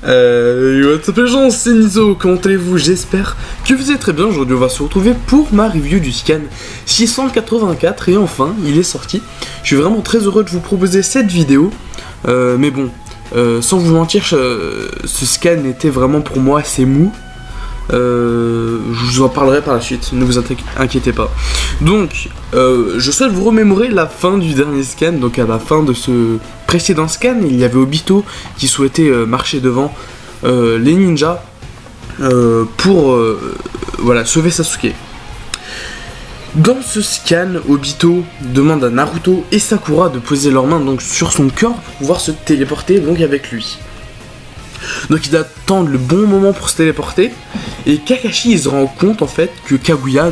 What's up les gens, c'est Nizo, comment allez-vous? J'espère que vous allez très bien. Aujourd'hui on va se retrouver pour ma review du scan 684 et enfin il est sorti. Je suis vraiment très heureux de vous proposer cette vidéo, mais bon, sans vous mentir, ce scan était vraiment pour moi assez mou. Je vous en parlerai par la suite, ne vous inquiétez pas. Donc, je souhaite vous remémorer la fin du dernier scan. Donc à la fin de ce précédent scan, il y avait Obito qui souhaitait marcher devant les ninjas pour voilà, sauver Sasuke. Dans ce scan, Obito demande à Naruto et Sakura de poser leurs mains donc sur son corps pour pouvoir se téléporter donc avec lui. Donc ils attendent le bon moment pour se téléporter. Et Kakashi il se rend compte en fait que Kaguya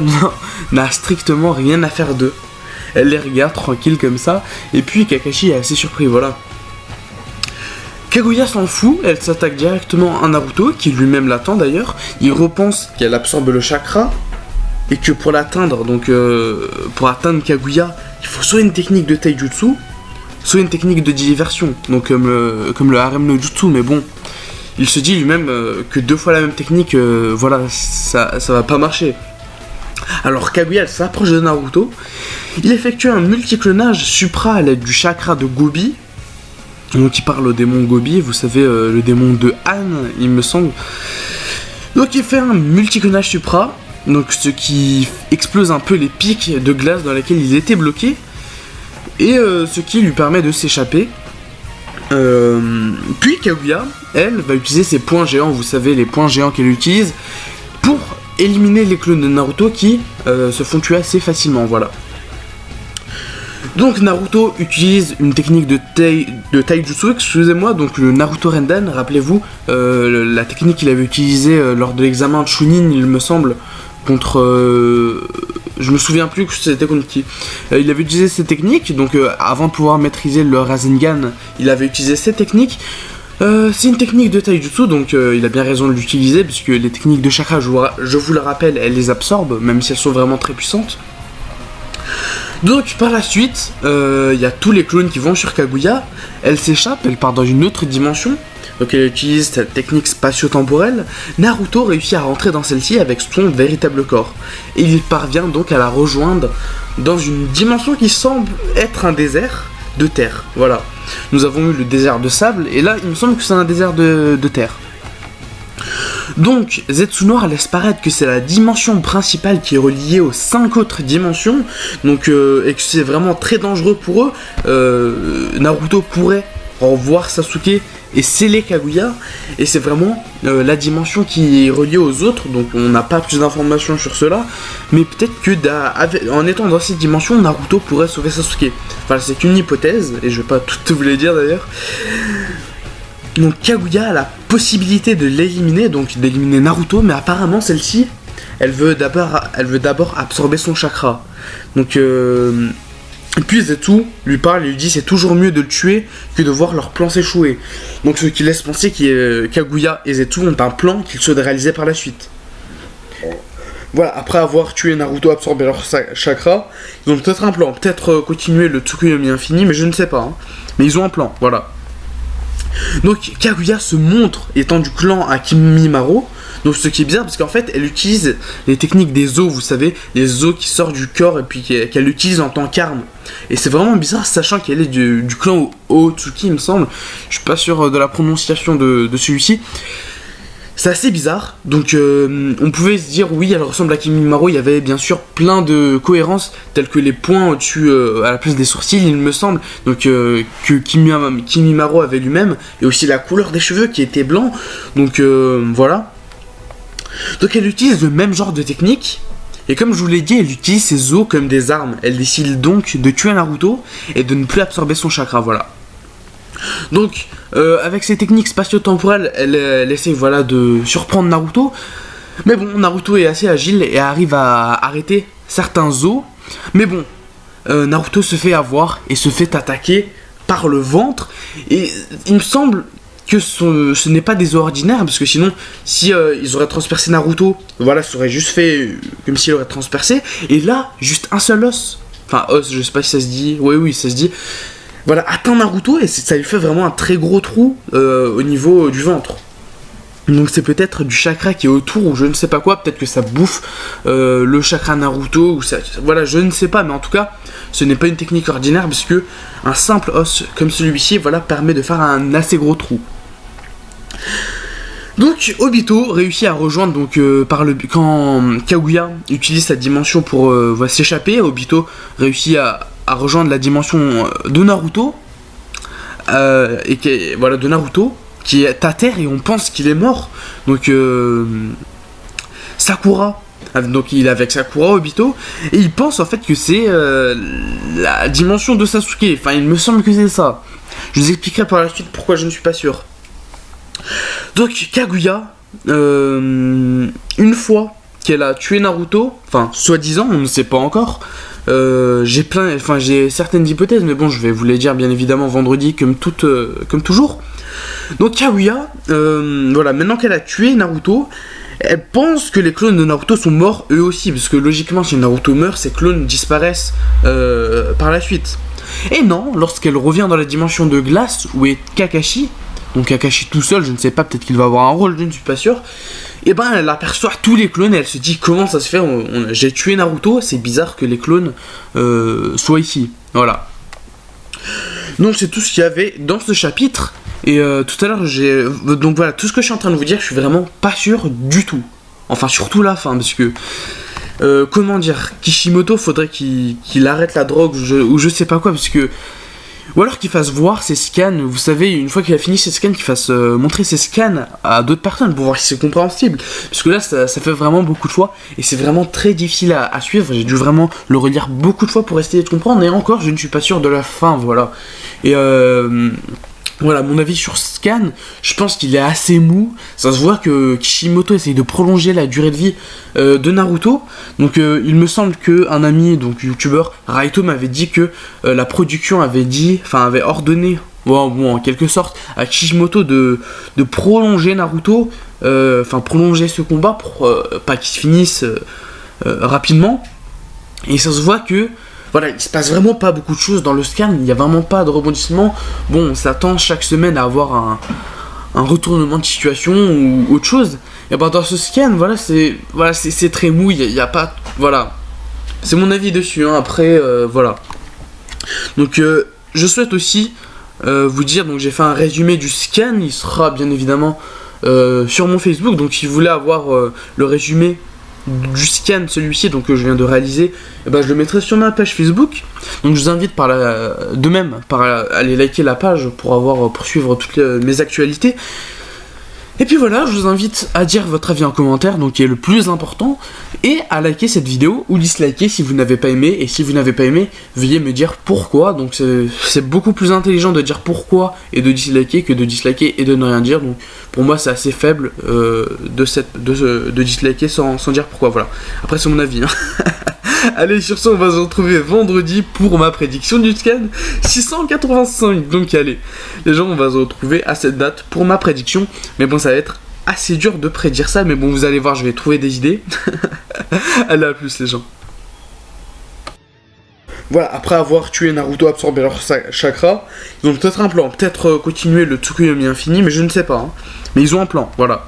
n'a strictement rien à faire d'eux. Elle les regarde tranquille comme ça. Et puis Kakashi est assez surpris, voilà. Kaguya s'en fout, elle s'attaque directement à Naruto, qui lui-même l'attend d'ailleurs. Il repense qu'elle absorbe le chakra. Et que pour l'atteindre, donc pour atteindre Kaguya, il faut soit une technique de taijutsu, soit une technique de diversion. Donc comme le harem no jutsu, mais bon. Il se dit lui-même que deux fois la même technique, voilà, ça va pas marcher. Alors Kaguya s'approche de Naruto. Il effectue un multiclonage supra à l'aide du chakra de Gobi. Donc il parle au démon Gobi, vous savez, le démon de Han, il me semble. Donc il fait un multiclonage supra, donc ce qui explose un peu les pics de glace dans lesquels il était bloqué. Et ce qui lui permet de s'échapper. Puis Kaguya, elle, va utiliser ses points géants, vous savez, les points géants qu'elle utilise, pour éliminer les clones de Naruto qui se font tuer assez facilement, voilà. Donc Naruto utilise une technique de taijutsu, excusez-moi, donc le Naruto Renden, rappelez-vous, la technique qu'il avait utilisée lors de l'examen de Chunin, il me semble, contre... je me souviens plus que c'était contre qui. Il avait utilisé ces techniques, donc avant de pouvoir maîtriser le Rasengan, il avait utilisé ces techniques. C'est une technique de taijutsu, donc il a bien raison de l'utiliser, puisque les techniques de chakra, je vous le rappelle, elles les absorbent, même si elles sont vraiment très puissantes. Donc par la suite, il y a tous les clones qui vont sur Kaguya, elle s'échappe, elle part dans une autre dimension. Donc elle utilise cette technique spatio-temporelle. Naruto réussit à rentrer dans celle-ci avec son véritable corps. Et il parvient donc à la rejoindre dans une dimension qui semble être un désert de terre. Voilà. Nous avons eu le désert de sable, et là il me semble que c'est un désert de terre. Donc Zetsu Noir laisse paraître que c'est la dimension principale qui est reliée aux 5 autres dimensions. Donc et que c'est vraiment très dangereux pour eux. Naruto pourrait revoir Sasuke et sceller Kaguya, et c'est vraiment la dimension qui est reliée aux autres, donc on n'a pas plus d'informations sur cela, mais peut-être que en étant dans cette dimension, Naruto pourrait sauver Sasuke. Enfin, c'est qu'une hypothèse, et je vais pas tout vous le dire d'ailleurs. Donc Kaguya a la possibilité de l'éliminer, donc d'éliminer Naruto, mais apparemment celle-ci, elle veut d'abord absorber son chakra. Donc et puis Zetsu lui parle et lui dit c'est toujours mieux de le tuer que de voir leur plan s'échouer. Donc ce qui laisse penser que Kaguya et Zetsu ont un plan qu'ils souhaitent réaliser par la suite. Voilà, après avoir tué Naruto, absorbé leur chakra, ils ont peut-être un plan, peut-être continuer le Tsukuyomi infini, mais je ne sais pas. Hein. Mais ils ont un plan, voilà. Donc Kaguya se montre étant du clan à Kimimaro. Donc ce qui est bizarre parce qu'en fait elle utilise les techniques des os, vous savez, les os qui sortent du corps et puis qu'elle utilise en tant qu'arme. Et c'est vraiment bizarre sachant qu'elle est du clan Otsuki il me semble. Je suis pas sûr de la prononciation de celui-ci. C'est assez bizarre. Donc on pouvait se dire oui elle ressemble à Kimimaro. Il y avait bien sûr plein de cohérences telles que les points au-dessus à la place des sourcils il me semble. Donc que Kimimaro avait lui-même. Et aussi la couleur des cheveux qui était blanc. Donc voilà. Donc elle utilise le même genre de technique, et comme je vous l'ai dit, elle utilise ses os comme des armes. Elle décide donc de tuer Naruto et de ne plus absorber son chakra, voilà. Donc avec ces techniques spatio-temporelles, elle essaie voilà, de surprendre Naruto, mais bon, Naruto est assez agile et arrive à arrêter certains os, mais bon, Naruto se fait avoir et se fait attaquer par le ventre, et il me semble que ce n'est pas des os ordinaires, parce que sinon, si ils auraient transpercé Naruto, voilà, ça aurait juste fait comme s'il aurait transpercé, et là, juste un seul os, enfin os, je sais pas si ça se dit, oui, ça se dit, voilà, atteint Naruto, et ça lui fait vraiment un très gros trou au niveau du ventre. Donc c'est peut-être du chakra qui est autour ou je ne sais pas quoi, peut-être que ça bouffe le chakra Naruto ou ça, voilà, je ne sais pas, mais en tout cas ce n'est pas une technique ordinaire parce que un simple os comme celui-ci, voilà, permet de faire un assez gros trou. Donc Obito réussit à rejoindre donc quand Kaguya utilise sa dimension pour s'échapper, Obito réussit à rejoindre la dimension de Naruto de Naruto qui est à terre et on pense qu'il est mort. Donc Sakura, donc il est avec Sakura Obito et il pense en fait que c'est la dimension de Sasuke. Enfin, il me semble que c'est ça. Je vous expliquerai par la suite pourquoi je ne suis pas sûr. Donc Kaguya, une fois qu'elle a tué Naruto, enfin soi-disant, on ne sait pas encore. J'ai certaines hypothèses, mais bon, je vais vous les dire bien évidemment vendredi comme toujours. Donc Kaguya, voilà, maintenant qu'elle a tué Naruto, elle pense que les clones de Naruto sont morts eux aussi, parce que logiquement si Naruto meurt, ses clones disparaissent par la suite. Et non, lorsqu'elle revient dans la dimension de glace où est Kakashi, donc Kakashi tout seul, je ne sais pas, peut-être qu'il va avoir un rôle, je ne suis pas sûr. Et ben elle aperçoit tous les clones et elle se dit comment ça se fait, j'ai tué Naruto, c'est bizarre que les clones soient ici. Voilà. Donc c'est tout ce qu'il y avait dans ce chapitre. Et tout à l'heure donc voilà, tout ce que je suis en train de vous dire, je suis vraiment pas sûr du tout. Enfin surtout la fin, parce que comment dire, Kishimoto faudrait qu'il arrête la drogue ou je sais pas quoi, parce que ou alors qu'il fasse voir ses scans, vous savez, une fois qu'il a fini ses scans, qu'il fasse montrer ses scans à d'autres personnes pour voir si c'est compréhensible. Parce que là, ça fait vraiment beaucoup de fois, et c'est vraiment très difficile à suivre. J'ai dû vraiment le relire beaucoup de fois pour essayer de comprendre, et encore, je ne suis pas sûr de la fin, voilà. Et voilà, mon avis sur Scan, je pense qu'il est assez mou. Ça se voit que Kishimoto essaye de prolonger la durée de vie de Naruto. Donc il me semble qu'un ami, donc youtubeur, Raito, m'avait dit que la production avait ordonné, bon, en quelque sorte, à Kishimoto de prolonger Naruto, prolonger ce combat pour pas qu'il se finisse rapidement. Et ça se voit que voilà, il se passe vraiment pas beaucoup de choses dans le scan, il n'y a vraiment pas de rebondissement. Bon, on s'attend chaque semaine à avoir un retournement de situation ou autre chose. Et ben dans ce scan, c'est très mou, il n'y a pas... Voilà. C'est mon avis dessus, hein. Après, voilà. Donc, je souhaite aussi vous dire, donc j'ai fait un résumé du scan, il sera bien évidemment sur mon Facebook. Donc si vous voulez avoir le résumé du scan, celui-ci donc que je viens de réaliser, je le mettrai sur ma page Facebook. Donc je vous invite par aller liker la page pour suivre toutes mes actualités. Et puis voilà, je vous invite à dire votre avis en commentaire, donc qui est le plus important, et à liker cette vidéo ou disliker si vous n'avez pas aimé. Et si vous n'avez pas aimé, veuillez me dire pourquoi. Donc c'est beaucoup plus intelligent de dire pourquoi et de disliker que de disliker et de ne rien dire. Donc pour moi c'est assez faible de disliker sans dire pourquoi. Voilà. Après c'est mon avis. Hein. Allez, sur ce, on va se retrouver vendredi pour ma prédiction du scan 685. Donc allez, les gens, on va se retrouver à cette date pour ma prédiction. Mais bon, ça va être assez dur de prédire ça. Mais bon, vous allez voir, je vais trouver des idées. Allez, à plus les gens. Voilà, après avoir tué Naruto, absorbé leur chakra, ils ont peut-être un plan. Peut-être continuer le Tsukuyomi infini, mais je ne sais pas. Hein. Mais ils ont un plan, voilà.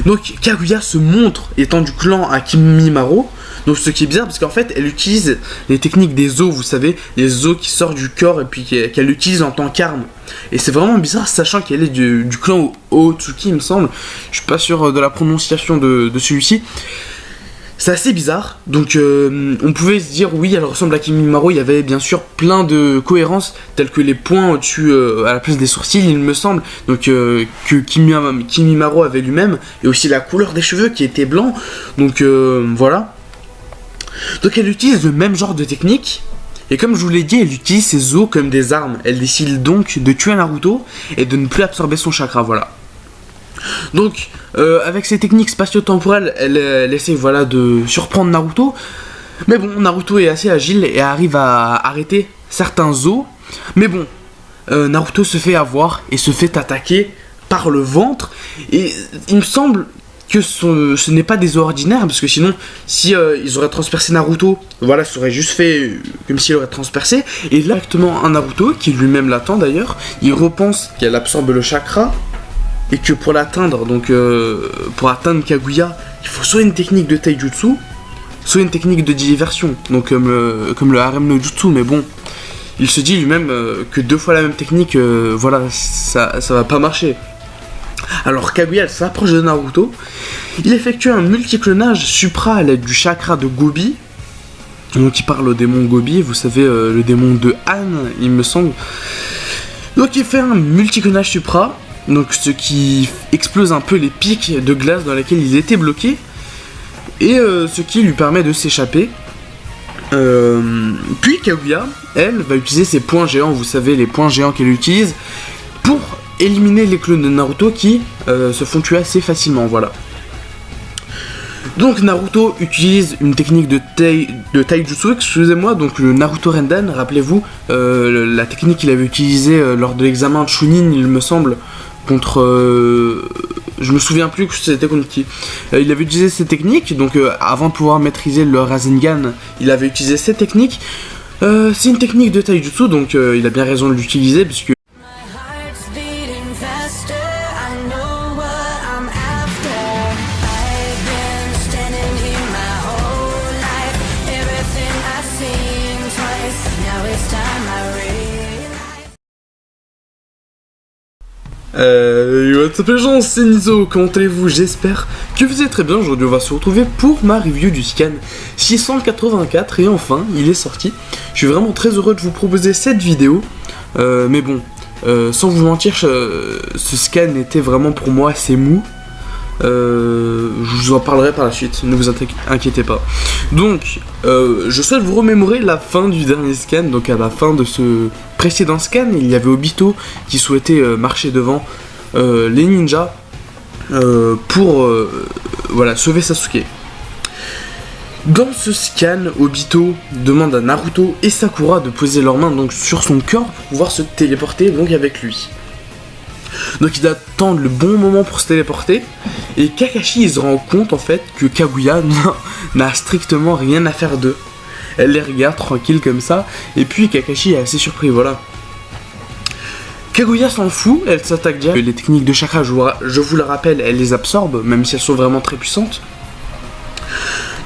Donc Kaguya se montre étant du clan à Kimimaro. Donc ce qui est bizarre parce qu'en fait elle utilise les techniques des os, vous savez, les os qui sortent du corps et puis qu'elle utilise en tant qu'arme. Et c'est vraiment bizarre sachant qu'elle est du clan Otsuki il me semble. Je suis pas sûr de la prononciation de celui-ci. C'est assez bizarre, donc on pouvait se dire oui elle ressemble à Kimimaro, il y avait bien sûr plein de cohérences telles que les points au-dessus à la place des sourcils il me semble, donc que Kimimaro avait lui-même, et aussi la couleur des cheveux qui était blanc, donc voilà. Donc elle utilise le même genre de technique, et comme je vous l'ai dit elle utilise ses os comme des armes, elle décide donc de tuer Naruto et de ne plus absorber son chakra, voilà. Donc, avec ses techniques spatio-temporelles, elle essaie de surprendre Naruto. Mais bon, Naruto est assez agile et arrive à arrêter certains os. Mais bon, Naruto se fait avoir et se fait attaquer par le ventre. Et il me semble que ce n'est pas des os ordinaires, parce que sinon, si ils auraient transpercé Naruto, voilà, ça aurait juste fait comme s'il aurait transpercé. Et là, directement un Naruto, qui lui-même l'attend d'ailleurs, il repense qu'elle absorbe le chakra. et que pour l'atteindre, donc pour atteindre Kaguya, il faut soit une technique de taijutsu, soit une technique de diversion, donc comme le harem no jutsu, mais bon, il se dit lui-même que 2 fois la même technique, voilà, ça va pas marcher. Alors Kaguya s'approche de Naruto, il effectue un multiclonage supra à l'aide du chakra de Gobi, donc il parle au démon Gobi, vous savez, le démon de Han, il me semble. Donc il fait un multiclonage supra, donc ce qui explose un peu les pics de glace dans lesquels il était bloqué, et ce qui lui permet de s'échapper. Puis Kaguya, elle, va utiliser ses poings géants, vous savez, les poings géants qu'elle utilise, pour éliminer les clones de Naruto qui se font tuer assez facilement, voilà. Donc Naruto utilise une technique de taijutsu, excusez-moi, donc le Naruto Renden, rappelez-vous, la technique qu'il avait utilisée lors de l'examen de Chunin, il me semble, contre... je me souviens plus que c'était contre qui. Il avait utilisé ces techniques, donc avant de pouvoir maîtriser le Rasengan, il avait utilisé ces techniques. C'est une technique de taijutsu, donc il a bien raison de l'utiliser, puisque what's up les gens, c'est Nizo, comment allez-vous? J'espère que vous allez très bien. Aujourd'hui on va se retrouver pour ma review du scan 684 et enfin il est sorti. Je suis vraiment très heureux de vous proposer cette vidéo, mais bon, sans vous mentir, ce scan était vraiment pour moi assez mou. Je vous en parlerai par la suite, ne vous inquiétez pas. Donc, je souhaite vous remémorer la fin du dernier scan. Donc à la fin de ce précédent scan, il y avait Obito qui souhaitait marcher devant les ninjas pour voilà, sauver Sasuke. Dans ce scan, Obito demande à Naruto et Sakura de poser leurs mains donc sur son corps pour pouvoir se téléporter donc avec lui. Donc ils attendent le bon moment pour se téléporter, et Kakashi il se rend compte en fait que Kaguya n'a strictement rien à faire d'eux. Elle les regarde tranquille comme ça, et puis Kakashi est assez surpris, voilà. Kaguya s'en fout, elle s'attaque direct. Les techniques de chakra, je vous le rappelle, elle les absorbe, même si elles sont vraiment très puissantes.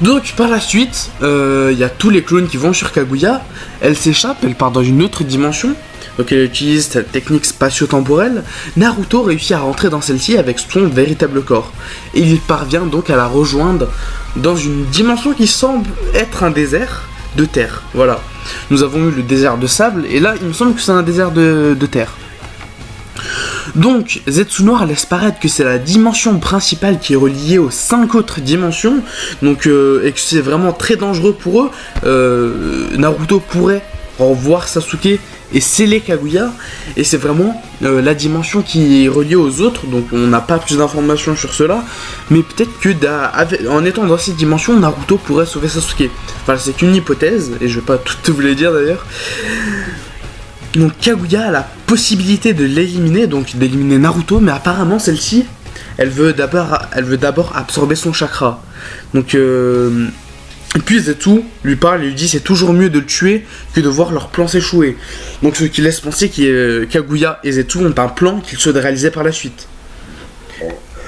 Donc par la suite, il y a tous les clones qui vont sur Kaguya, elle s'échappe, elle part dans une autre dimension. Donc elle utilise cette technique spatio-temporelle. Naruto réussit à rentrer dans celle-ci avec son véritable corps. Et il parvient donc à la rejoindre dans une dimension qui semble être un désert de terre. Voilà. Nous avons eu le désert de sable, et là il me semble que c'est un désert de terre. Donc Zetsu Noir laisse paraître que c'est la dimension principale qui est reliée aux 5 autres dimensions. Donc et que c'est vraiment très dangereux pour eux. Naruto pourrait revoir Sasuke et sceller Kaguya, et c'est vraiment la dimension qui est reliée aux autres, donc on n'a pas plus d'informations sur cela, mais peut-être que en étant dans cette dimension, Naruto pourrait sauver Sasuke. Enfin, c'est qu'une hypothèse, et je vais pas tout vous le dire d'ailleurs. Donc Kaguya a la possibilité de l'éliminer, donc d'éliminer Naruto, mais apparemment celle-ci, elle veut d'abord absorber son chakra. Donc et puis Zetsu lui parle et lui dit c'est toujours mieux de le tuer que de voir leur plan s'échouer. Donc ce qui laisse penser que Kaguya et Zetsu ont un plan qu'ils souhaitent réaliser par la suite.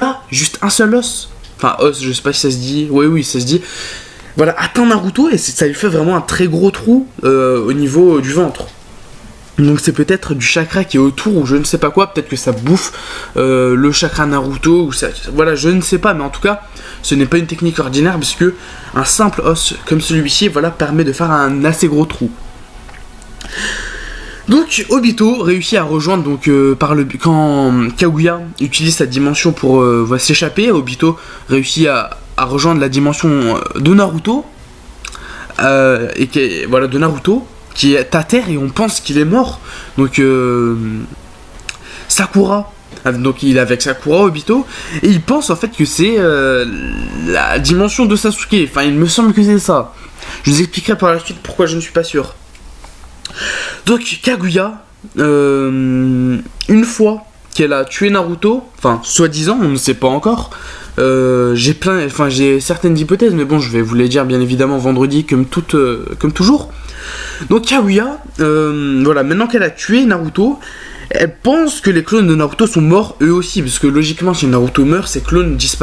Ah, juste un seul os. Enfin os, je sais pas si ça se dit. Oui ça se dit. Voilà, atteint Naruto et ça lui fait vraiment un très gros trou au niveau du ventre. Donc c'est peut-être du chakra qui est autour ou je ne sais pas quoi, peut-être que ça bouffe le chakra Naruto ou ça, voilà, je ne sais pas, mais en tout cas ce n'est pas une technique ordinaire puisque un simple os comme celui-ci, voilà, permet de faire un assez gros trou. Donc Obito réussit à rejoindre donc quand Kaguya utilise sa dimension pour s'échapper, Obito réussit à rejoindre la dimension de Naruto voilà, de Naruto qui est à terre et on pense qu'il est mort. Donc Sakura, donc il est avec Sakura, Obito, et il pense en fait que c'est la dimension de Sasuke. Enfin, il me semble que c'est ça. Je vous expliquerai par la suite pourquoi je ne suis pas sûr. Donc Kaguya, une fois qu'elle a tué Naruto, enfin soi-disant, on ne sait pas encore. J'ai certaines hypothèses, mais bon, je vais vous les dire bien évidemment vendredi comme toujours. Donc Kaguya, voilà, maintenant qu'elle a tué Naruto, elle pense que les clones de Naruto sont morts eux aussi, parce que logiquement si Naruto meurt, ses clones disparaissent.